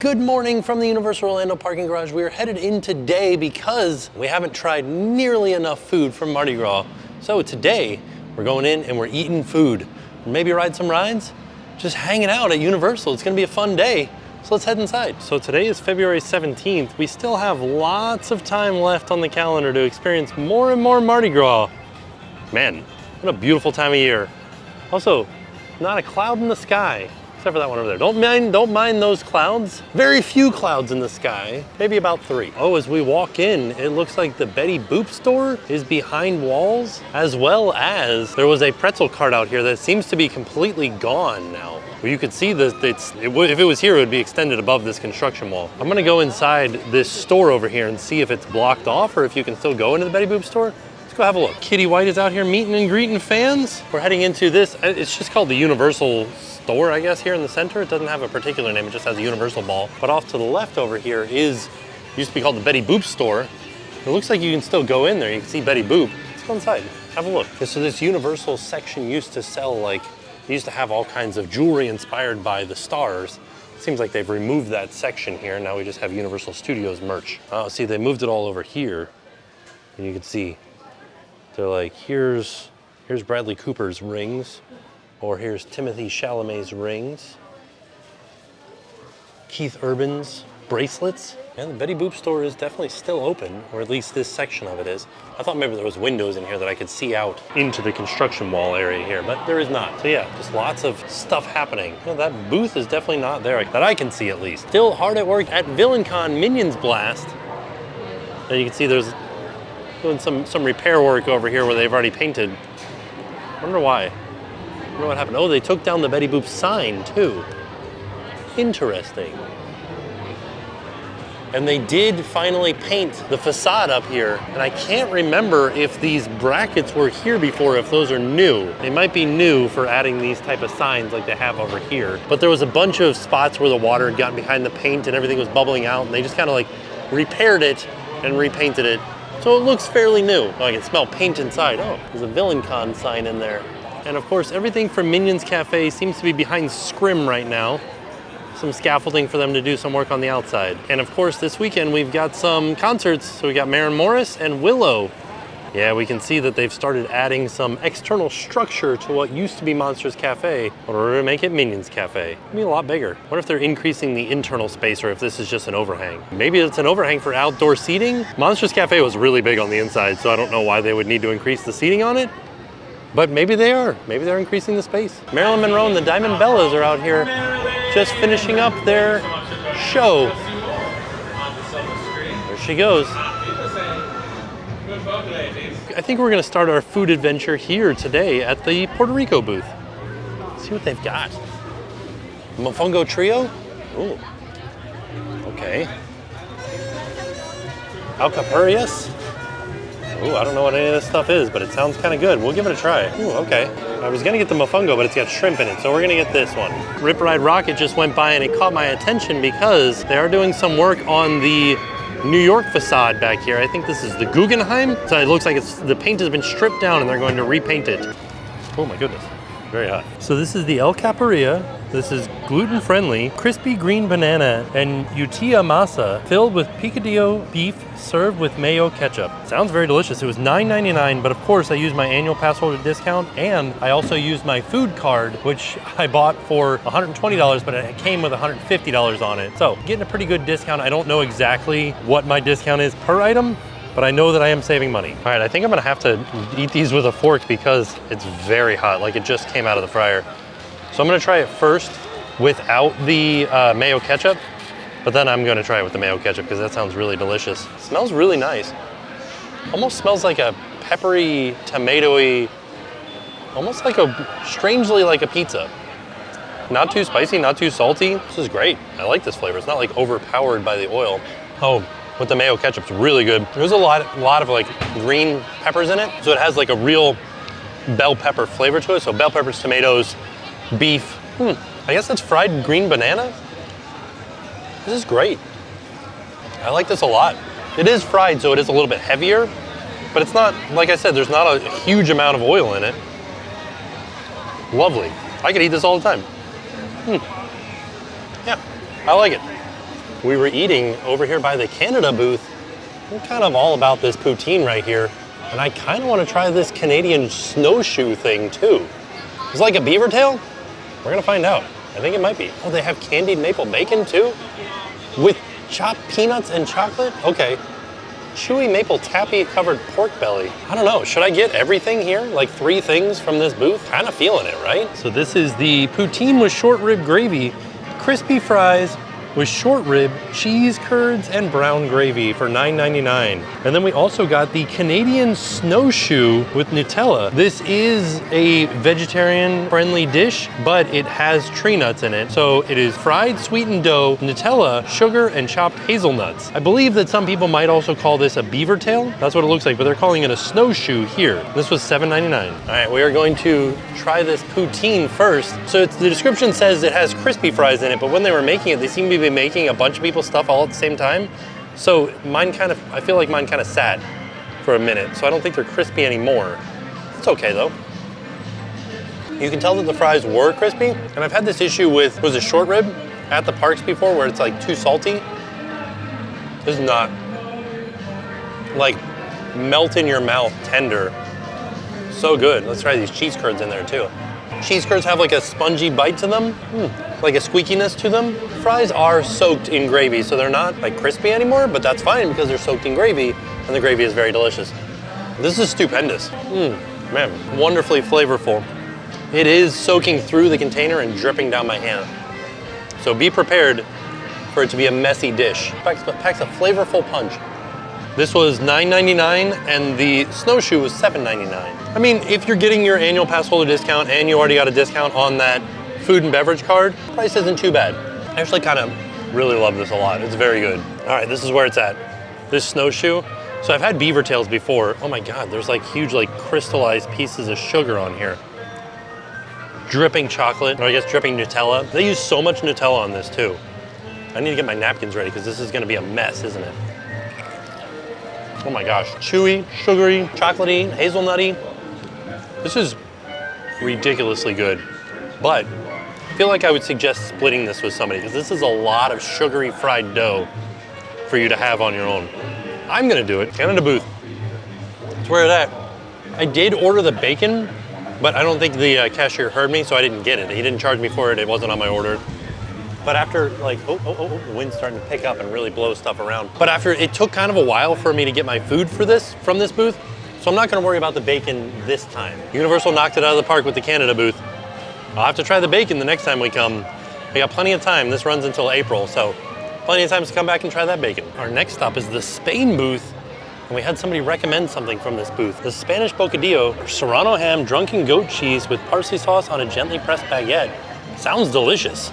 Good morning from the Universal Orlando parking garage. We are headed in today because we haven't tried nearly enough food from Mardi Gras. So today we're going in and we're eating food. Maybe ride some rides, just hanging out at Universal. It's gonna be a fun day. So let's head inside. So today is February 17th. We still have lots of time left on the calendar to experience more and more Mardi Gras. Man, what a beautiful time of year. Also, not a cloud in the sky. Except for that one over there. Don't mind those clouds. Very few clouds in the sky, maybe about 3. Oh, as we walk in, it looks like the Betty Boop store is behind walls, as well as there was a pretzel cart out here that seems to be completely gone now. Well, you could see that if it was here, it would be extended above this construction wall. I'm gonna go inside this store over here and see if it's blocked off or if you can still go into the Betty Boop store. Let's go have a look. Kitty White is out here meeting and greeting fans. We're heading into this, it's just called the Universal store, I guess, here in the center. It doesn't have a particular name, it just has a Universal ball. But off to the left over here used to be called the Betty Boop store. It looks like you can still go in there. You can see Betty Boop. Let's go inside, have a look. So this Universal section used to sell they used to have all kinds of jewelry inspired by the stars. It seems like they've removed that section here. Now we just have Universal Studios merch. Oh, see, they moved it all over here. And you can see, they're like, here's Bradley Cooper's rings. Or here's Timothy Chalamet's rings. Keith Urban's bracelets. And the Betty Boop store is definitely still open, or at least this section of it is. I thought maybe there was windows in here that I could see out into the construction wall area here, but there is not. So yeah, just lots of stuff happening. You know, that booth is definitely not there, that I can see at least. Still hard at work at VillainCon Minions Blast. And you can see there's doing some repair work over here where they've already painted. I wonder why. I don't know what happened. Oh, they took down the Betty Boop sign too. Interesting. And they did finally paint the facade up here. And I can't remember if these brackets were here before, if those are new. They might be new for adding these type of signs like they have over here. But there was a bunch of spots where the water had gotten behind the paint and everything was bubbling out, and they just kind of repaired it and repainted it. So it looks fairly new. Oh, I can smell paint inside. Oh, there's a VillainCon sign in there. And of course, everything from Minions Cafe seems to be behind Scrim right now. Some scaffolding for them to do some work on the outside. And of course, this weekend we've got some concerts. So we got Maren Morris and Willow. Yeah, we can see that they've started adding some external structure to what used to be Monsters Cafe in order to make it Minions Cafe. It'll be a lot bigger. What if they're increasing the internal space, or if this is just an overhang? Maybe it's an overhang for outdoor seating. Monsters Cafe was really big on the inside, so I don't know why they would need to increase the seating on it. But maybe they are. Maybe they're increasing the space. Marilyn Monroe and the Diamond Bellas are out here just finishing up their show. There she goes. I think we're gonna start our food adventure here today at the Puerto Rico booth. Let's see what they've got. Mofongo Trio? Ooh. Okay. Alcapurrias? Ooh, I don't know what any of this stuff is, but it sounds kind of good. We'll give it a try. Ooh, okay. I was gonna get the mofongo, but it's got shrimp in it, so we're gonna get this one. Rip Ride Rocket just went by and it caught my attention because they are doing some work on the New York facade back here. I think this is the Guggenheim. So it looks like the paint has been stripped down and they're going to repaint it. Oh my goodness, very hot. So this is the El Caparia. This is gluten-friendly, crispy green banana and utilla masa filled with picadillo beef served with mayo ketchup. Sounds very delicious. It was $9.99, but of course I used my annual pass holder discount, and I also used my food card, which I bought for $120, but it came with $150 on it. So getting a pretty good discount. I don't know exactly what my discount is per item, but I know that I am saving money. All right, I think I'm gonna have to eat these with a fork because it's very hot, like it just came out of the fryer. So I'm gonna try it first without the mayo ketchup, but then I'm gonna try it with the mayo ketchup because that sounds really delicious. It smells really nice. Almost smells like a peppery, tomatoey, almost like strangely like a pizza. Not too spicy, not too salty. This is great. I like this flavor. It's not overpowered by the oil. Oh, with the mayo ketchup's really good. There's a lot of green peppers in it, so it has a real bell pepper flavor to it. So bell peppers, tomatoes, beef. I guess that's fried green banana. This is great. I like this a lot. It is fried, so it is a little bit heavier, but it's not, like I said, there's not a huge amount of oil in it. Lovely. I could eat this all the time. Yeah, I like it. we were eating over here by the Canada booth. I'm kind of all about this poutine right here. And I kind of want to try this Canadian snowshoe thing too. It's like a beaver tail? We're gonna find out. I think it might be. Oh, they have candied maple bacon too? With chopped peanuts and chocolate? Okay. Chewy maple taffy covered pork belly. I don't know, should I get everything here? Like 3 things from this booth? Kind of feeling it, right? So this is the poutine with short rib gravy, crispy fries with short rib, cheese curds, and brown gravy for $9.99. And then we also got the Canadian snowshoe with Nutella. This is a vegetarian-friendly dish, but it has tree nuts in it. So it is fried sweetened dough, Nutella, sugar, and chopped hazelnuts. I believe that some people might also call this a beaver tail. That's what it looks like, but they're calling it a snowshoe here. This was $7.99. All right, we are going to try this poutine first. So the description says it has crispy fries in it, but when they were making it, they seem to be making a bunch of people's stuff all at the same time. So I feel like mine kind of sat for a minute, so I don't think they're crispy anymore. It's okay though. You can tell that the fries were crispy, and I've had this issue with, was it short rib at the parks before, where it's like too salty. This is not like melt in your mouth tender. So good. Let's try these cheese curds in there too. Cheese curds have like a spongy bite to them, like a squeakiness to them. Fries are soaked in gravy, so they're not like crispy anymore, but that's fine because they're soaked in gravy, and the gravy is very delicious. This is stupendous. Man, wonderfully flavorful. It is soaking through the container and dripping down my hand. So be prepared for it to be a messy dish. Packs a flavorful punch. This was $9.99 and the snowshoe was $7.99. I mean, if you're getting your annual pass holder discount and you already got a discount on that food and beverage card, price isn't too bad. I actually kind of really love this a lot. It's very good. All right, this is where it's at. This snowshoe. So I've had beaver tails before. Oh my God, there's like huge like crystallized pieces of sugar on here. Dripping chocolate, or I guess dripping Nutella. They use so much Nutella on this too. I need to get my napkins ready because this is gonna be a mess, isn't it? Oh my gosh, chewy, sugary, chocolatey, hazelnutty. This is ridiculously good, but I feel like I would suggest splitting this with somebody because this is a lot of sugary fried dough for you to have on your own. I'm gonna do it. Canada booth. That's where it's at. I did order the bacon, but I don't think the cashier heard me, so I didn't get it. He didn't charge me for it. It wasn't on my order. But after like, the wind's starting to pick up and really blow stuff around. But after, it took kind of a while for me to get my food for this, from this booth, so I'm not gonna worry about the bacon this time. Universal knocked it out of the park with the Canada booth. I'll have to try the bacon the next time we come. We got plenty of time. This runs until April, so plenty of time to come back and try that bacon. Our next stop is the Spain booth, and we had somebody recommend something from this booth. The Spanish bocadillo, serrano ham, drunken goat cheese with parsley sauce on a gently pressed baguette. Sounds delicious.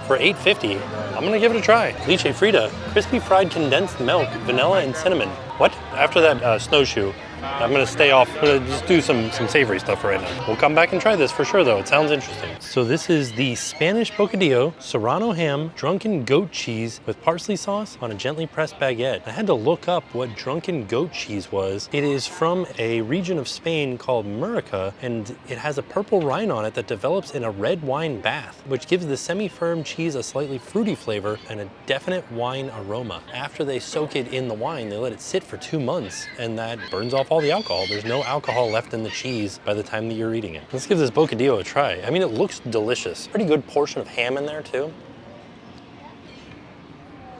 For $8.50, I'm gonna give it a try. Leche Frita, crispy fried condensed milk, vanilla and cinnamon. What? After that snowshoe, I'm gonna stay off. I'm gonna just do some savory stuff right now. We'll come back and try this for sure though. It sounds interesting. So this is the Spanish bocadillo, serrano ham, drunken goat cheese with parsley sauce on a gently pressed baguette. I had to look up what drunken goat cheese was. It is from a region of Spain called Murcia, and it has a purple rind on it that develops in a red wine bath, which gives the semi-firm cheese a slightly fruity flavor and a definite wine aroma. After they soak it in the wine, they let it sit for 2 months, and that burns off all the alcohol. There's no alcohol left in the cheese by the time that you're eating it. Let's give this bocadillo a try. I mean, it looks delicious. Pretty good portion of ham in there too.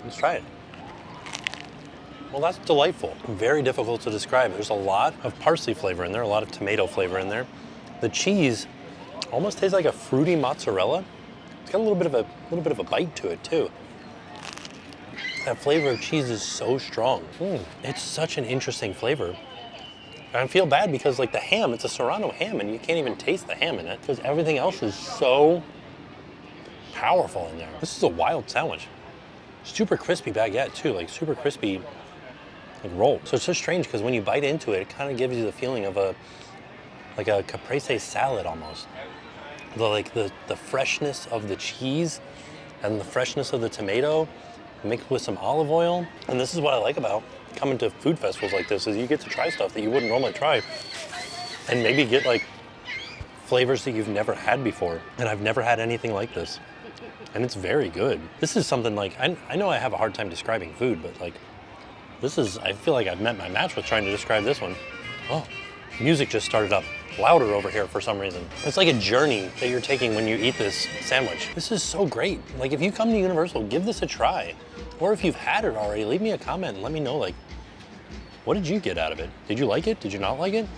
Let's try it. Well, that's delightful. Very difficult to describe. There's a lot of parsley flavor in there, a lot of tomato flavor in there. The cheese almost tastes like a fruity mozzarella. It's got a little bit of a bite to it too. That flavor of cheese is so strong. It's such an interesting flavor. I feel bad because like the ham, it's a serrano ham and you can't even taste the ham in it because everything else is so powerful in there. This is a wild sandwich. Super crispy baguette too, like super crispy like roll. So it's so strange because when you bite into it, it kind of gives you the feeling of like a caprese salad almost. The freshness of the cheese and the freshness of the tomato mixed with some olive oil. And this is what I like about coming to food festivals like this, is you get to try stuff that you wouldn't normally try and maybe get like flavors that you've never had before. And I've never had anything like this. And it's very good. This is something like, I know I have a hard time describing food, but like, this is, I feel like I've met my match with trying to describe this one. Oh, music just started up louder over here for some reason. It's like a journey that you're taking when you eat this sandwich. This is so great. Like if you come to Universal, give this a try. Or if you've had it already, leave me a comment and let me know, like, what did you get out of it? Did you like it? Did you not like it?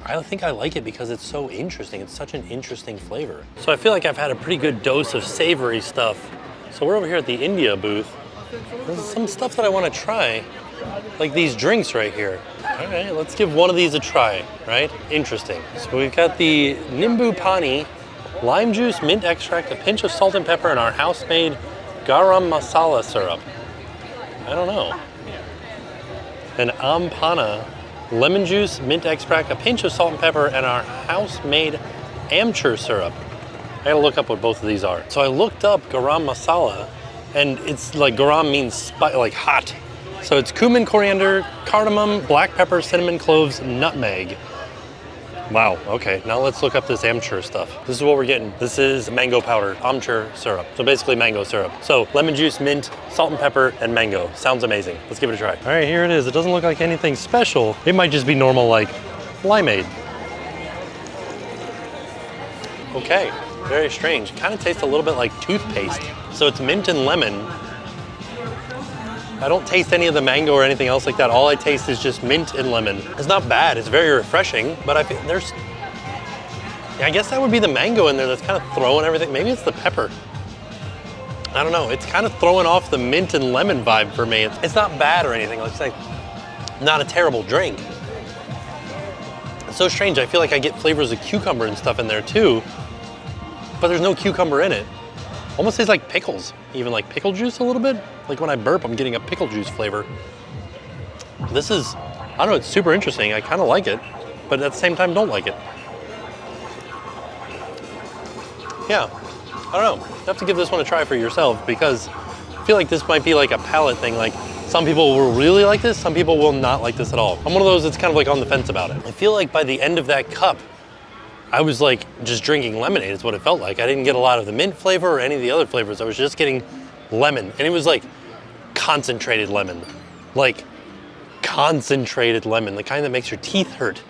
I think I like it because it's so interesting. It's such an interesting flavor. So I feel like I've had a pretty good dose of savory stuff. So we're over here at the India booth. There's some stuff that I want to try, like these drinks right here. All right, let's give one of these a try, right? Interesting. So we've got the Nimbu Pani, lime juice, mint extract, a pinch of salt and pepper, and our house-made garam masala syrup. I don't know. An ampana, lemon juice, mint extract, a pinch of salt and pepper, and our house-made amchur syrup. I gotta look up what both of these are. So I looked up garam masala, and it's like garam means like hot. So it's cumin, coriander, cardamom, black pepper, cinnamon, cloves, nutmeg. Wow, okay, now let's look up this amchur stuff. This is what we're getting. This is mango powder, amchur syrup. So basically mango syrup. So lemon juice, mint, salt and pepper, and mango. Sounds amazing. Let's give it a try. All right, here it is. It doesn't look like anything special. It might just be normal like limeade. Okay, very strange. Kind of tastes a little bit like toothpaste. So it's mint and lemon. I don't taste any of the mango or anything else like that. All I taste is just mint and lemon. It's not bad, it's very refreshing, but I feel I guess that would be the mango in there that's kind of throwing everything. Maybe it's the pepper. I don't know, it's kind of throwing off the mint and lemon vibe for me. It's not bad or anything, it's like not a terrible drink. It's so strange, I feel like I get flavors of cucumber and stuff in there too, but there's no cucumber in it. Almost tastes like pickles, even like pickle juice a little bit. Like when I burp, I'm getting a pickle juice flavor. This is, I don't know, it's super interesting. I kind of like it, but at the same time, don't like it. Yeah, I don't know. You have to give this one a try for yourself because I feel like this might be like a palate thing. Like some people will really like this, some people will not like this at all. I'm one of those that's kind of like on the fence about it. I feel like by the end of that cup, I was like just drinking lemonade is what it felt like. I didn't get a lot of the mint flavor or any of the other flavors. I was just getting lemon, and it was like concentrated lemon. Like concentrated lemon, the kind that makes your teeth hurt.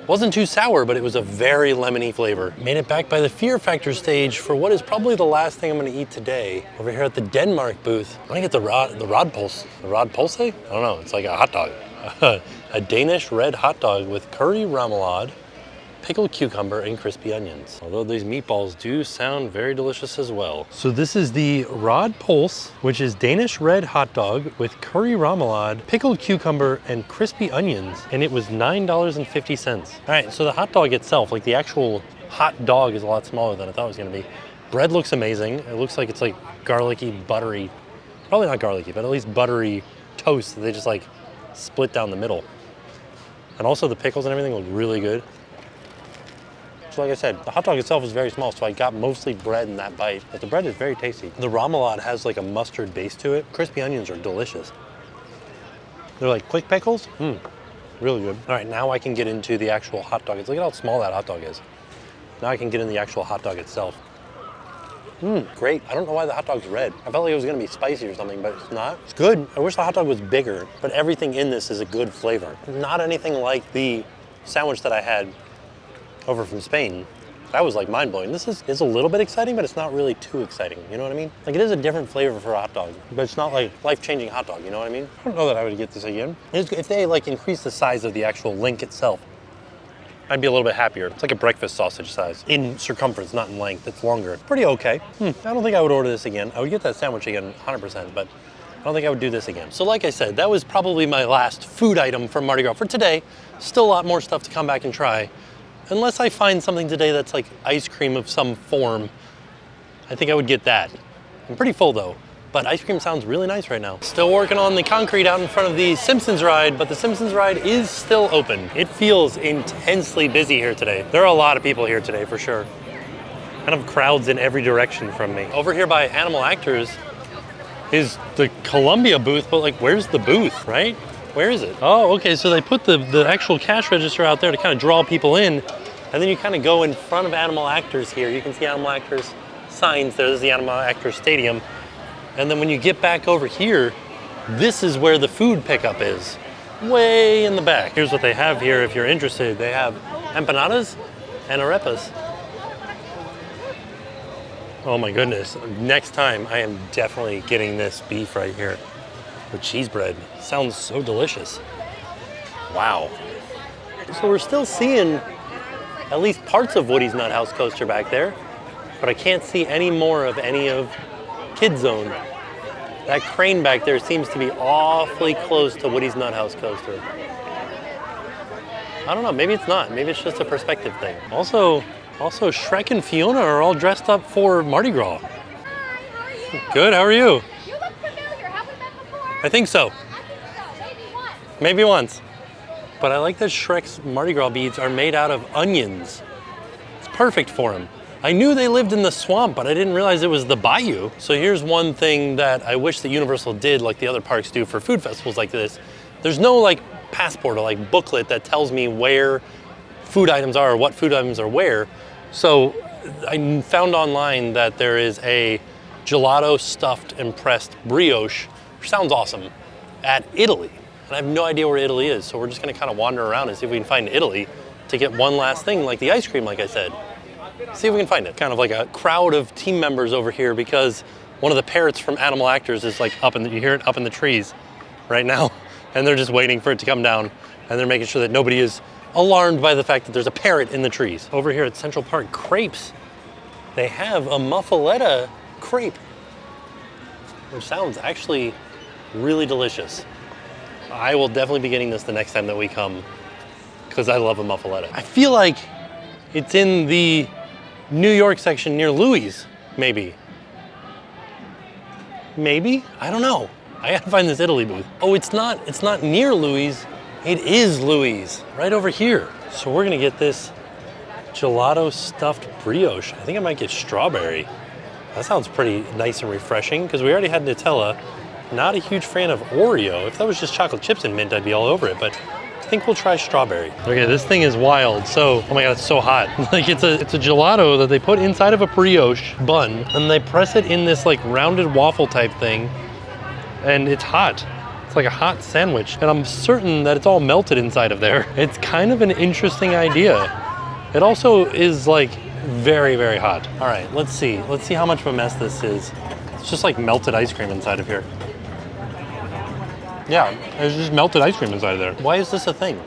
Wasn't too sour, but it was a very lemony flavor. Made it back by the Fear Factor stage for what is probably the last thing I'm gonna eat today. Over here at the Denmark booth, I'm gonna get the Rod Pulse. The Rod Pulse? I don't know, it's like a hot dog. A Danish red hot dog with curry remoulade, pickled cucumber, and crispy onions. Although these meatballs do sound very delicious as well. So this is the Rod Pulse, which is Danish red hot dog with curry remoulade, pickled cucumber, and crispy onions. And it was $9.50. All right, so the hot dog itself, like the actual hot dog is a lot smaller than I thought it was gonna be. Bread looks amazing. It looks like it's like garlicky, buttery, probably not garlicky, but at least buttery toast that they just like split down the middle. And also the pickles and everything look really good. So like I said, the hot dog itself is very small, so I got mostly bread in that bite, but the bread is very tasty. The remoulade has like a mustard base to it. Crispy onions are delicious. They're like quick pickles. Really good. All right, now I can get into the actual hot dog. Look at how small that hot dog is. Now I can get in the actual hot dog itself. Great. I don't know why the hot dog's red. I felt like it was gonna be spicy or something, but it's not. It's good. I wish the hot dog was bigger, but everything in this is a good flavor. Not anything like the sandwich that I had over from Spain. That was like mind-blowing. This is a little bit exciting, but it's not really too exciting. You know what I mean? Like it is a different flavor for a hot dog, but it's not like life-changing hot dog, you know what I mean? I don't know that I would get this again. If they like increase the size of the actual link itself, I'd be a little bit happier. It's like a breakfast sausage size. In circumference, not in length. It's longer. Pretty okay. I don't think I would order this again. I would get that sandwich again 100%, but I don't think I would do this again. So like I said, that was probably my last food item from Mardi Gras for today. Still a lot more stuff to come back and try. Unless I find something today that's like ice cream of some form, I think I would get that. I'm pretty full though, but ice cream sounds really nice right now. Still working on the concrete out in front of the Simpsons Ride, but the Simpsons Ride is still open. It feels intensely busy here today. There are a lot of people here today for sure. Kind of crowds in every direction from me. Over here by Animal Actors is the Columbia booth, but like where's the booth, right? Where is it? Oh, okay, so they put the actual cash register out there to kind of draw people in, and then you kind of go in front of Animal Actors here. You can see Animal Actors signs there. This is the Animal Actors Stadium. And then when you get back over here, this is where the food pickup is, way in the back. Here's what they have here if you're interested. They have empanadas and arepas. Oh my goodness. Next time I am definitely getting this beef right here with cheese bread. Sounds so delicious. Wow. So we're still seeing at least parts of Woody's Nut House Coaster back there, but I can't see any more of any of Kid Zone. That crane back there seems to be awfully close to Woody's Nut House Coaster. I don't know, maybe it's not. Maybe it's just a perspective thing. Also, Shrek and Fiona are all dressed up for Mardi Gras. Good, how are you? You look familiar. Have we met before? I think so. I think so. Maybe once. Maybe once. But I like that Shrek's Mardi Gras beads are made out of onions. It's perfect for him. I knew they lived in the swamp, but I didn't realize it was the bayou. So here's one thing that I wish that Universal did like the other parks do for food festivals like this. There's no like passport or like booklet that tells me where food items are or what food items are where. So I found online that there is a gelato stuffed and pressed brioche, which sounds awesome, at Italy. And I have no idea where Italy is, so we're just gonna kind of wander around and see if we can find Italy to get one last thing, like the ice cream, like I said. See if we can find it. Kind of like a crowd of team members over here because one of the parrots from Animal Actors is like up in the, you hear it up in the trees right now, and they're just waiting for it to come down, and they're making sure that nobody is alarmed by the fact that there's a parrot in the trees. Over here at Central Park Crepes, they have a muffaletta crepe, which sounds actually really delicious. I will definitely be getting this the next time that we come because I love a muffaletta. I feel like it's in the New York section near Louis, maybe. Maybe? I don't know. I gotta find this Italy booth. Oh, it's not near Louis. It is Louis, right over here. So we're gonna get this gelato stuffed brioche. I think I might get strawberry. That sounds pretty nice and refreshing because we already had Nutella. Not a huge fan of Oreo. If that was just chocolate chips and mint, I'd be all over it, but I think we'll try strawberry. Okay, this thing is wild. So, oh my God, it's so hot. Like it's a gelato that they put inside of a brioche bun and they press it in this like rounded waffle type thing and it's hot. It's like a hot sandwich and I'm certain that it's all melted inside of there. It's kind of an interesting idea. It also is like very, very hot. All right, let's see. Let's see how much of a mess this is. It's just like melted ice cream inside of here. Yeah, there's just melted ice cream inside of there. Why is this a thing?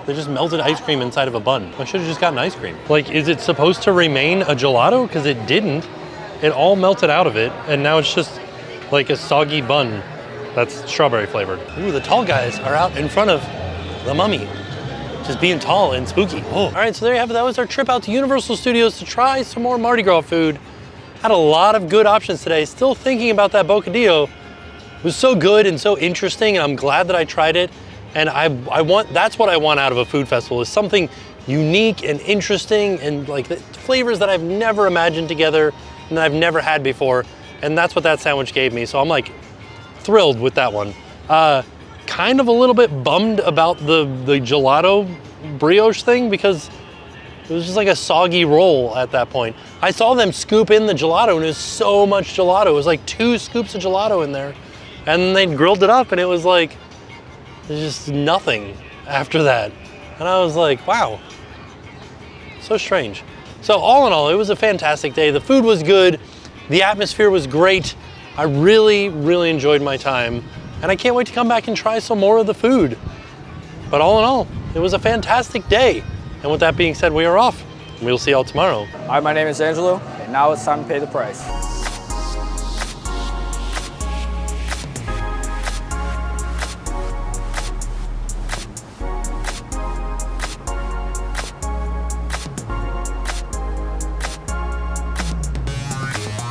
They just melted ice cream inside of a bun. I should have just gotten ice cream. Like, is it supposed to remain a gelato? Because it didn't. It all melted out of it, and now it's just like a soggy bun that's strawberry flavored. Ooh, the tall guys are out in front of the mummy. Just being tall and spooky. Oh. All right, so there you have it. That was our trip out to Universal Studios to try some more Mardi Gras food. Had a lot of good options today. Still thinking about that bocadillo. It was so good and so interesting, and I'm glad that I tried it. And that's what I want out of a food festival, is something unique and interesting and like the flavors that I've never imagined together and that I've never had before. And that's what that sandwich gave me. So I'm like thrilled with that one. Kind of a little bit bummed about the gelato brioche thing because it was just like a soggy roll at that point. I saw them scoop in the gelato and it was so much gelato. It was like 2 scoops of gelato in there. And then they grilled it up and it was like, there's just nothing after that. And I was like, wow, so strange. So all in all, it was a fantastic day. The food was good. The atmosphere was great. I really, really enjoyed my time. And I can't wait to come back and try some more of the food. But all in all, it was a fantastic day. And with that being said, we are off. We'll see y'all tomorrow. Hi, my name is Angelo, and now it's time to pay the price.